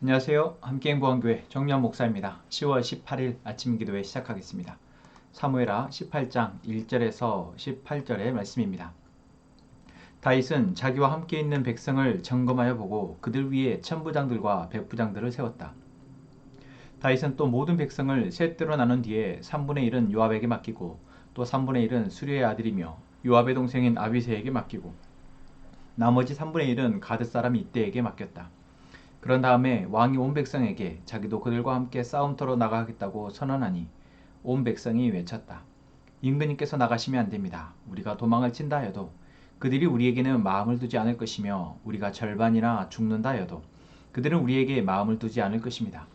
안녕하세요. 함께행보원교회 정면 목사입니다. 10월 18일 아침 기도회 시작하겠습니다. 사무엘하 18장 1절에서 18절의 말씀입니다. 다윗은 자기와 함께 있는 백성을 점검하여 보고 그들 위에 천부장들과 백부장들을 세웠다. 다윗은 또 모든 백성을 셋대로 나눈 뒤에 3분의 1은 요압에게 맡기고 또 3분의 1은 수리의 아들이며 요압의 동생인 아비새에게 맡기고 나머지 3분의 1은 가드 사람 이때에게 맡겼다. 그런 다음에 왕이 온 백성에게 자기도 그들과 함께 싸움터로 나가겠다고 선언하니 온 백성이 외쳤다. 임금님께서 나가시면 안 됩니다. 우리가 도망을 친다 해도 그들이 우리에게는 마음을 두지 않을 것이며 우리가 절반이나 죽는다 해도 그들은 우리에게 마음을 두지 않을 것입니다.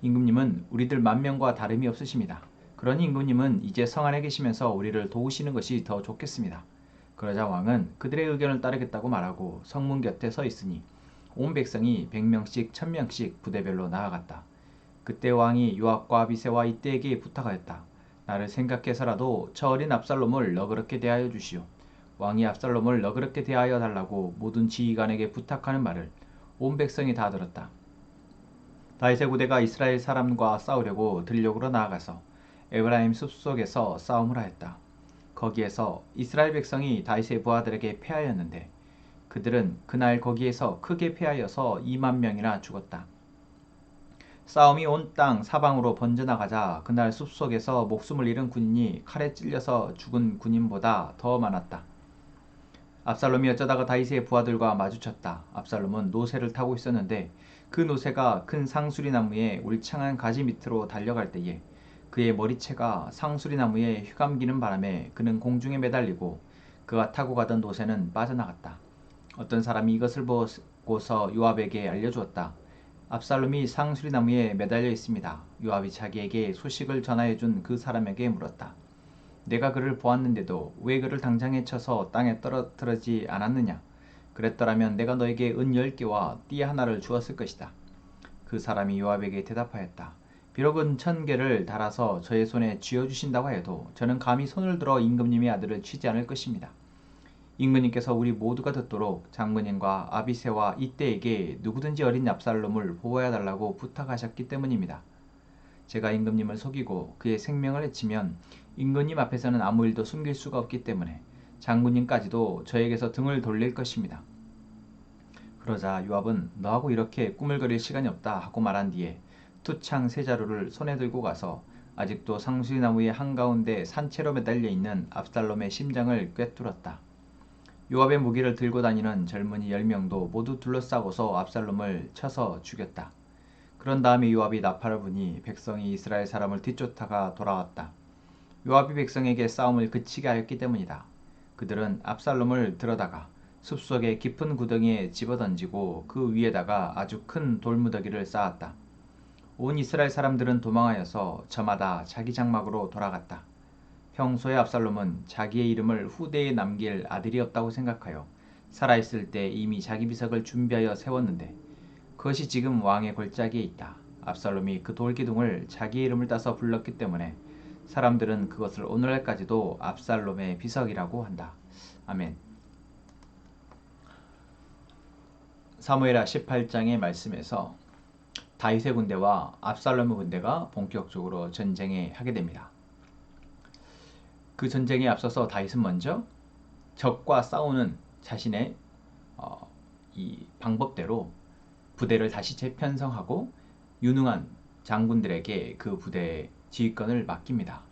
임금님은 우리들 10,000명과 다름이 없으십니다. 그러니 임금님은 이제 성 안에 계시면서 우리를 도우시는 것이 더 좋겠습니다. 그러자 왕은 그들의 의견을 따르겠다고 말하고 성문 곁에 서 있으니 온 백성이 100명씩 1000명씩 부대별로 나아갔다. 그때 왕이 요압과 아비새와 이때에게 부탁하였다. 나를 생각해서라도 저 어린 압살롬을 너그럽게 대하여 주시오. 왕이 압살롬을 너그럽게 대하여 달라고 모든 지휘관에게 부탁하는 말을 온 백성이 다 들었다. 다윗의 부대가 이스라엘 사람과 싸우려고 들녘으로 나아가서 에브라임 숲속에서 싸움을 하였다. 거기에서 이스라엘 백성이 다윗의 부하들에게 패하였는데 그들은 그날 거기에서 크게 패하여서 20,000명이나 죽었다. 싸움이 온 땅 사방으로 번져나가자 그날 숲속에서 목숨을 잃은 군인이 칼에 찔려서 죽은 군인보다 더 많았다. 압살롬이 어쩌다가 다윗의 부하들과 마주쳤다. 압살롬은 노새를 타고 있었는데 그 노새가 큰 상수리나무의 울창한 가지 밑으로 달려갈 때에 그의 머리채가 상수리나무에 휘감기는 바람에 그는 공중에 매달리고 그가 타고 가던 노새는 빠져나갔다. 어떤 사람이 이것을 보고서 요압에게 알려주었다. 압살롬이 상수리나무에 매달려 있습니다. 요압이 자기에게 소식을 전하여준 그 사람에게 물었다. 내가 그를 보았는데도 왜 그를 당장에 쳐서 땅에 떨어뜨리지 않았느냐? 그랬더라면 내가 너에게 은 10개와 띠 하나를 주었을 것이다. 그 사람이 요압에게 대답하였다. 비록 은 1,000개를 달아서 저의 손에 쥐어주신다고 해도 저는 감히 손을 들어 임금님의 아들을 치지 않을 것입니다. 임금님께서 우리 모두가 듣도록 장군님과 아비새와 이때에게 누구든지 어린 압살롬을 보호해 달라고 부탁하셨기 때문입니다. 제가 임금님을 속이고 그의 생명을 해치면 임금님 앞에서는 아무 일도 숨길 수가 없기 때문에 장군님까지도 저에게서 등을 돌릴 것입니다. 그러자 요압은 너하고 이렇게 꾸물거릴 시간이 없다 하고 말한 뒤에 투창 세 자루를 손에 들고 가서 아직도 상수리나무의 한가운데 산채로 매달려 있는 압살롬의 심장을 꿰뚫었다. 요압의 무기를 들고 다니는 젊은이 10명도 모두 둘러싸고서 압살롬을 쳐서 죽였다. 그런 다음에 요압이 나팔을 부니 백성이 이스라엘 사람을 뒤쫓다가 돌아왔다. 요압이 백성에게 싸움을 그치게 하였기 때문이다. 그들은 압살롬을 들어다가 숲속의 깊은 구덩이에 집어던지고 그 위에다가 아주 큰 돌무더기를 쌓았다. 온 이스라엘 사람들은 도망하여서 저마다 자기 장막으로 돌아갔다. 평소에 압살롬은 자기의 이름을 후대에 남길 아들이었다고 생각하여 살아있을 때 이미 자기 비석을 준비하여 세웠는데 그것이 지금 왕의 골짜기에 있다. 압살롬이 그 돌기둥을 자기의 이름을 따서 불렀기 때문에 사람들은 그것을 오늘날까지도 압살롬의 비석이라고 한다. 아멘. 사무엘하 18장의 말씀에서 다윗의 군대와 압살롬의 군대가 본격적으로 전쟁에 하게 됩니다. 그 전쟁에 앞서서 다윗은 먼저 적과 싸우는 자신의 이 방법대로 부대를 다시 재편성하고 유능한 장군들에게 그 부대의 지휘권을 맡깁니다.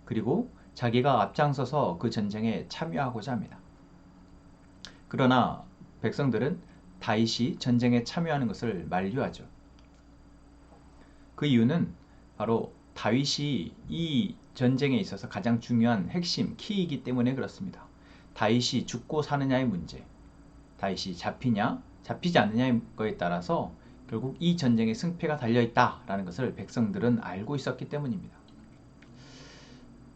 그리고 자기가 앞장서서 그 전쟁에 참여하고자 합니다. 그러나 백성들은 다윗이 전쟁에 참여하는 것을 만류하죠. 그 이유는 바로 다윗이 이 전쟁에 있어서 가장 중요한 핵심, 키이기 때문에 그렇습니다. 다윗이 죽고 사느냐의 문제, 다윗이 잡히냐, 잡히지 않느냐의 거에 따라서 결국 이 전쟁의 승패가 달려있다라는 것을 백성들은 알고 있었기 때문입니다.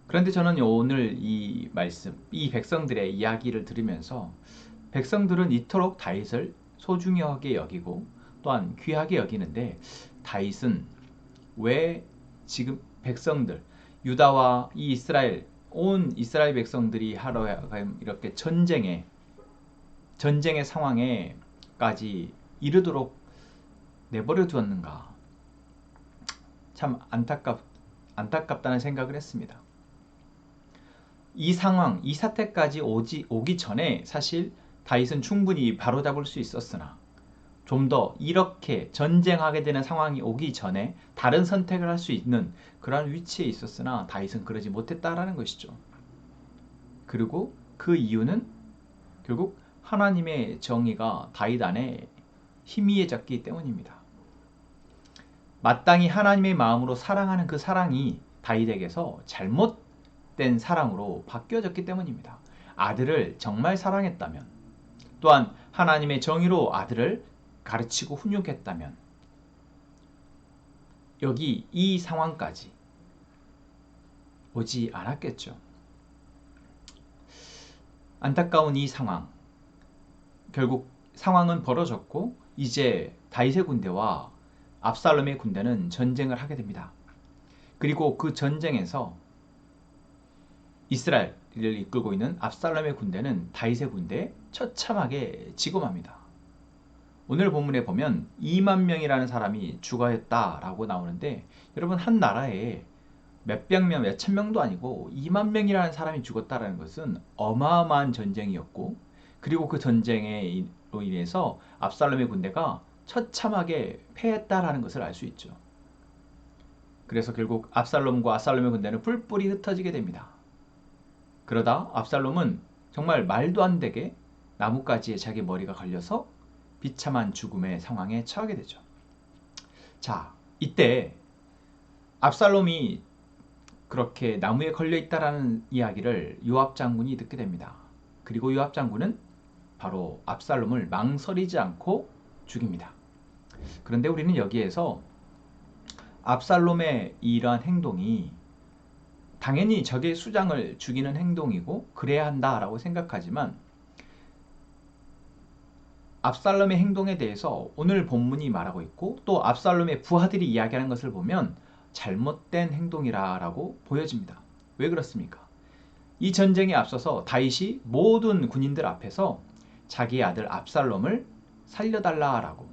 그런데 저는 오늘 이 말씀, 이 백성들의 이야기를 들으면서 백성들은 이토록 다윗을 소중하게 여기고 또한 귀하게 여기는데 다윗은 왜 지금 백성들, 유다와 이 이스라엘, 온 이스라엘 백성들이 하여금 이렇게 전쟁의 상황에까지 이르도록 내버려 두었는가? 참 안타깝다는 생각을 했습니다. 이 상황, 이 사태까지 오기 전에 사실 다윗은 충분히 바로잡을 수 있었으나 좀 더 이렇게 전쟁하게 되는 상황이 오기 전에 다른 선택을 할 수 있는 그러한 위치에 있었으나 다윗은 그러지 못했다라는 것이죠. 그리고 그 이유는 결국 하나님의 정의가 다윗 안에 희미해졌기 때문입니다. 마땅히 하나님의 마음으로 사랑하는 그 사랑이 다윗에게서 잘못된 사랑으로 바뀌어졌기 때문입니다. 아들을 정말 사랑했다면, 또한 하나님의 정의로 아들을 가르치고 훈육했다면 여기 이 상황까지 오지 않았겠죠. 안타까운 이 상황, 결국 상황은 벌어졌고 이제 다윗의 군대와 압살롬의 군대는 전쟁을 하게 됩니다. 그리고 그 전쟁에서 이스라엘을 이끌고 있는 압살롬의 군대는 다윗의 군대에 처참하게 지고 맙니다. 오늘 본문에 보면 2만 명이라는 사람이 죽어했다라고 나오는데, 여러분, 한 나라에 몇백 명, 몇천 명도 아니고 2만 명이라는 사람이 죽었다라는 것은 어마어마한 전쟁이었고, 그리고 그 전쟁으로 인해서 압살롬의 군대가 처참하게 패했다라는 것을 알 수 있죠. 그래서 결국 압살롬과 압살롬의 군대는 뿔뿔이 흩어지게 됩니다. 그러다 압살롬은 정말 말도 안 되게 나뭇가지에 자기 머리가 걸려서 비참한 죽음의 상황에 처하게 되죠. 자, 이때 압살롬이 그렇게 나무에 걸려 있다라는 이야기를 요압 장군이 듣게 됩니다. 그리고 요압 장군은 바로 압살롬을 망설이지 않고 죽입니다. 그런데 우리는 여기에서 압살롬의 이러한 행동이 당연히 적의 수장을 죽이는 행동이고 그래야 한다라고 생각하지만, 압살롬의 행동에 대해서 오늘 본문이 말하고 있고 또 압살롬의 부하들이 이야기하는 것을 보면 잘못된 행동이라고 보여집니다. 왜 그렇습니까? 이 전쟁에 앞서서 다윗이 모든 군인들 앞에서 자기 아들 압살롬을 살려달라라고,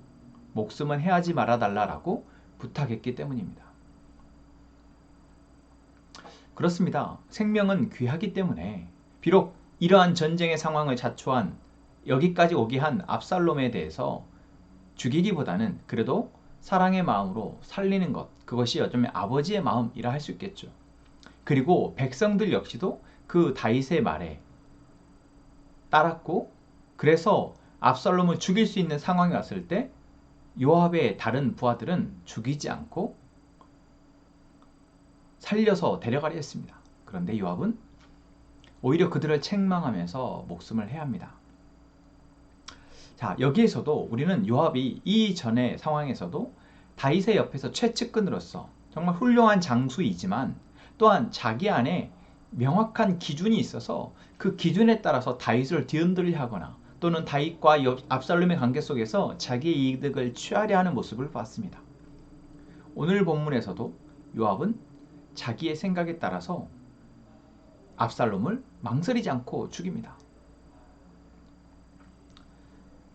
목숨은 해하지 말아달라라고 부탁했기 때문입니다. 그렇습니다. 생명은 귀하기 때문에 비록 이러한 전쟁의 상황을 자초한, 여기까지 오게 한 압살롬에 대해서 죽이기보다는 그래도 사랑의 마음으로 살리는 것, 그것이 어쩌면 아버지의 마음이라 할 수 있겠죠. 그리고 백성들 역시도 그 다윗의 말에 따랐고, 그래서 압살롬을 죽일 수 있는 상황이 왔을 때 요압의 다른 부하들은 죽이지 않고 살려서 데려가려 했습니다. 그런데 요압은 오히려 그들을 책망하면서 목숨을 해합니다. 자, 여기에서도 우리는 요압이 이전의 상황에서도 다윗의 옆에서 최측근으로서 정말 훌륭한 장수이지만 또한 자기 안에 명확한 기준이 있어서 그 기준에 따라서 다윗을 뒤흔들려 하거나 또는 다윗과 압살롬의 관계 속에서 자기의 이득을 취하려 하는 모습을 봤습니다. 오늘 본문에서도 요압은 자기의 생각에 따라서 압살롬을 망설이지 않고 죽입니다.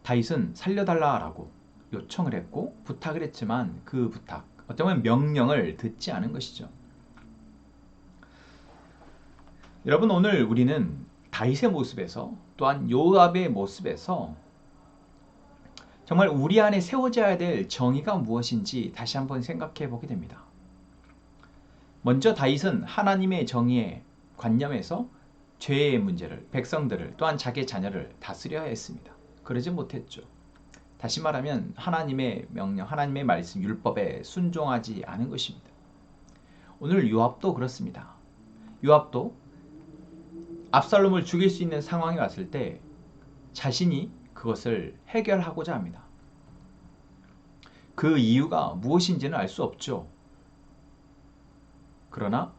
다윗은 살려달라라고 요청을 했고 부탁을 했지만 그 부탁, 어쩌면 명령을 듣지 않은 것이죠. 여러분, 오늘 우리는 다윗의 모습에서 또한 요압의 모습에서 정말 우리 안에 세워져야 될 정의가 무엇인지 다시 한번 생각해 보게 됩니다. 먼저 다윗은 하나님의 정의의 관념에서 죄의 문제를, 백성들을, 또한 자기의 자녀를 다스려야 했습니다. 그러지 못했죠. 다시 말하면 하나님의 명령, 하나님의 말씀, 율법에 순종하지 않은 것입니다. 오늘 요압도 그렇습니다. 요압도 압살롬을 죽일 수 있는 상황이 왔을 때 자신이 그것을 해결하고자 합니다. 그 이유가 무엇인지는 알 수 없죠. 그러나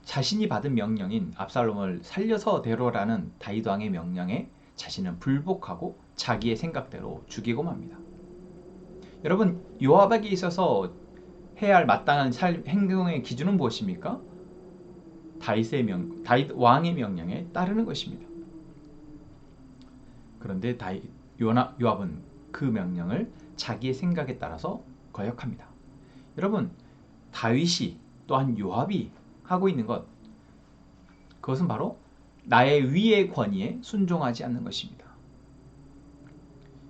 자신이 받은 명령인 압살롬을 살려서 데려오라는 다윗 왕의 명령에 자신은 불복하고 자기의 생각대로 죽이고 맙니다. 여러분, 요압에게 있어서 해야 할 마땅한 행동의 기준은 무엇입니까? 다윗 왕의 명령에 따르는 것입니다. 그런데 요압은 그 명령을 자기의 생각에 따라서 거역합니다. 여러분, 다윗이 또한 요압이 하고 있는 것, 그것은 바로 나의 위의 권위에 순종하지 않는 것입니다.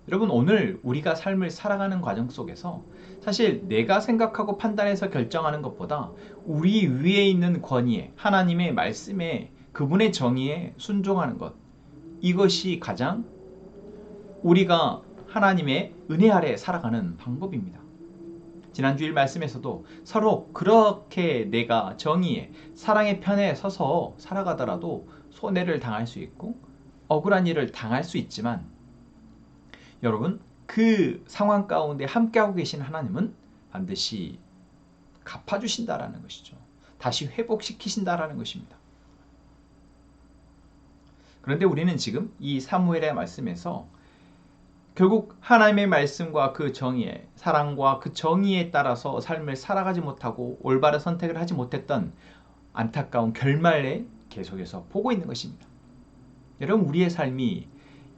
여러분, 오늘 우리가 삶을 살아가는 과정 속에서 사실 내가 생각하고 판단해서 결정하는 것보다 우리 위에 있는 권위에, 하나님의 말씀에, 그분의 정의에 순종하는 것, 이것이 가장 우리가 하나님의 은혜 아래 살아가는 방법입니다. 지난주일 말씀에서도 서로 그렇게 내가 정의에, 사랑의 편에 서서 살아가더라도 손해를 당할 수 있고 억울한 일을 당할 수 있지만, 여러분, 그 상황 가운데 함께하고 계신 하나님은 반드시 갚아주신다라는 것이죠. 다시 회복시키신다라는 것입니다. 그런데 우리는 지금 이 사무엘의 말씀에서 결국 하나님의 말씀과 그 정의에, 사랑과 그 정의에 따라서 삶을 살아가지 못하고 올바른 선택을 하지 못했던 안타까운 결말에 계속해서 보고 있는 것입니다. 여러분, 우리의 삶이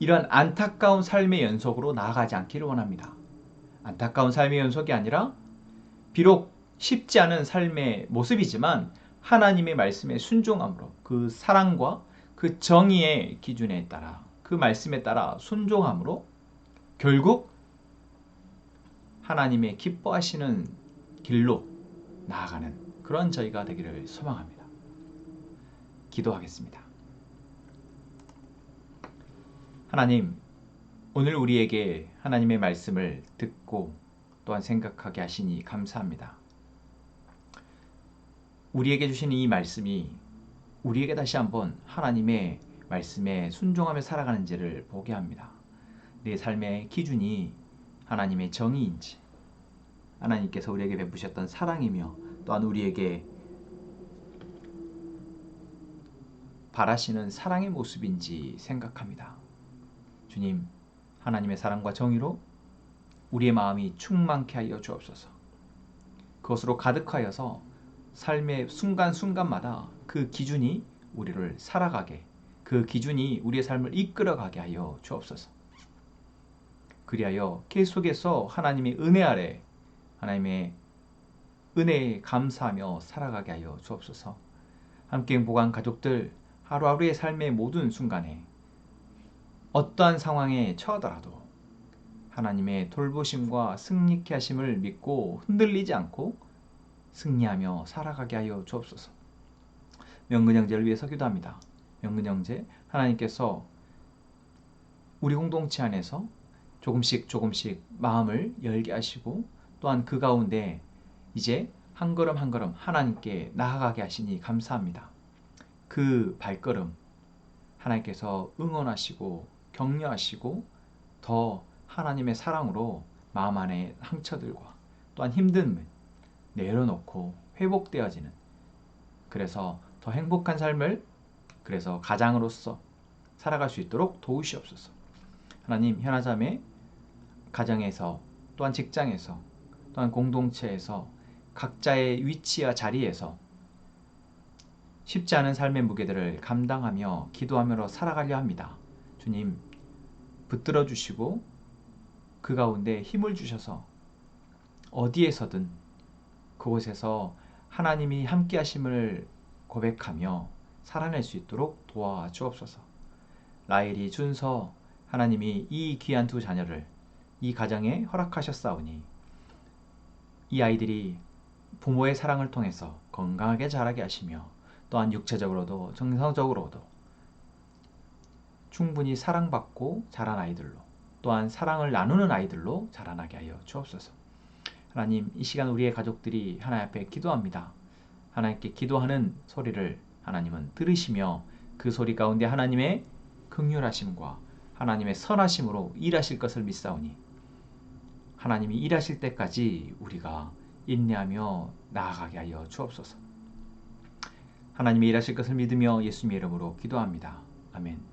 이러한 안타까운 삶의 연속으로 나아가지 않기를 원합니다. 안타까운 삶의 연속이 아니라 비록 쉽지 않은 삶의 모습이지만 하나님의 말씀에 순종함으로, 그 사랑과 그 정의의 기준에 따라, 그 말씀에 따라 순종함으로 결국 하나님의 기뻐하시는 길로 나아가는 그런 저희가 되기를 소망합니다. 기도하겠습니다. 하나님, 오늘 우리에게 하나님의 말씀을 듣고 또한 생각하게 하시니 감사합니다. 우리에게 주신 이 말씀이 우리에게 다시 한번 하나님의 말씀에 순종하며 살아가는지를 보게 합니다. 내 삶의 기준이 하나님의 정의인지, 하나님께서 우리에게 베푸셨던 사랑이며 또한 우리에게 바라시는 사랑의 모습인지 생각합니다. 주님, 하나님의 사랑과 정의로 우리의 마음이 충만케 하여 주옵소서. 그것으로 가득하여서 삶의 순간순간마다 그 기준이 우리를 살아가게, 그 기준이 우리의 삶을 이끌어가게 하여 주옵소서. 그리하여 계속해서 하나님의 은혜 아래, 하나님의 은혜에 감사하며 살아가게 하여 주옵소서. 함께 행복한 가족들, 하루하루의 삶의 모든 순간에 어떠한 상황에 처하더라도 하나님의 돌보심과 승리케 하심을 믿고 흔들리지 않고 승리하며 살아가게 하여 주옵소서. 명근 형제를 위해서 기도합니다. 명근 형제, 하나님께서 우리 공동체 안에서 조금씩 마음을 열게 하시고 또한 그 가운데 이제 한 걸음 한 걸음 하나님께 나아가게 하시니 감사합니다. 그 발걸음 하나님께서 응원하시고 격려하시고 더 하나님의 사랑으로 마음 안에 상처들과 또한 힘듦을 내려놓고 회복되어지는, 그래서 더 행복한 삶을, 그래서 가장으로서 살아갈 수 있도록 도우시옵소서. 하나님, 현아자매 가정에서 또한 직장에서 또한 공동체에서 각자의 위치와 자리에서 쉽지 않은 삶의 무게들을 감당하며 기도하며 살아가려 합니다. 주님, 붙들어 주시고 그 가운데 힘을 주셔서 어디에서든 그곳에서 하나님이 함께 하심을 고백하며 살아낼 수 있도록 도와주옵소서. 라헬이 준서, 하나님이 이 귀한 두 자녀를 이 가정에 허락하셨사오니 이 아이들이 부모의 사랑을 통해서 건강하게 자라게 하시며 또한 육체적으로도 정성적으로도 충분히 사랑받고 자란 아이들로, 또한 사랑을 나누는 아이들로 자라나게 하여 주옵소서. 하나님, 이 시간 우리의 가족들이 하나님 앞에 기도합니다. 하나님께 기도하는 소리를 하나님은 들으시며 그 소리 가운데 하나님의 긍휼하심과 하나님의 선하심으로 일하실 것을 믿사오니 하나님이 일하실 때까지 우리가 인내하며 나아가게 하여 주옵소서. 하나님이 일하실 것을 믿으며 예수님의 이름으로 기도합니다. 아멘.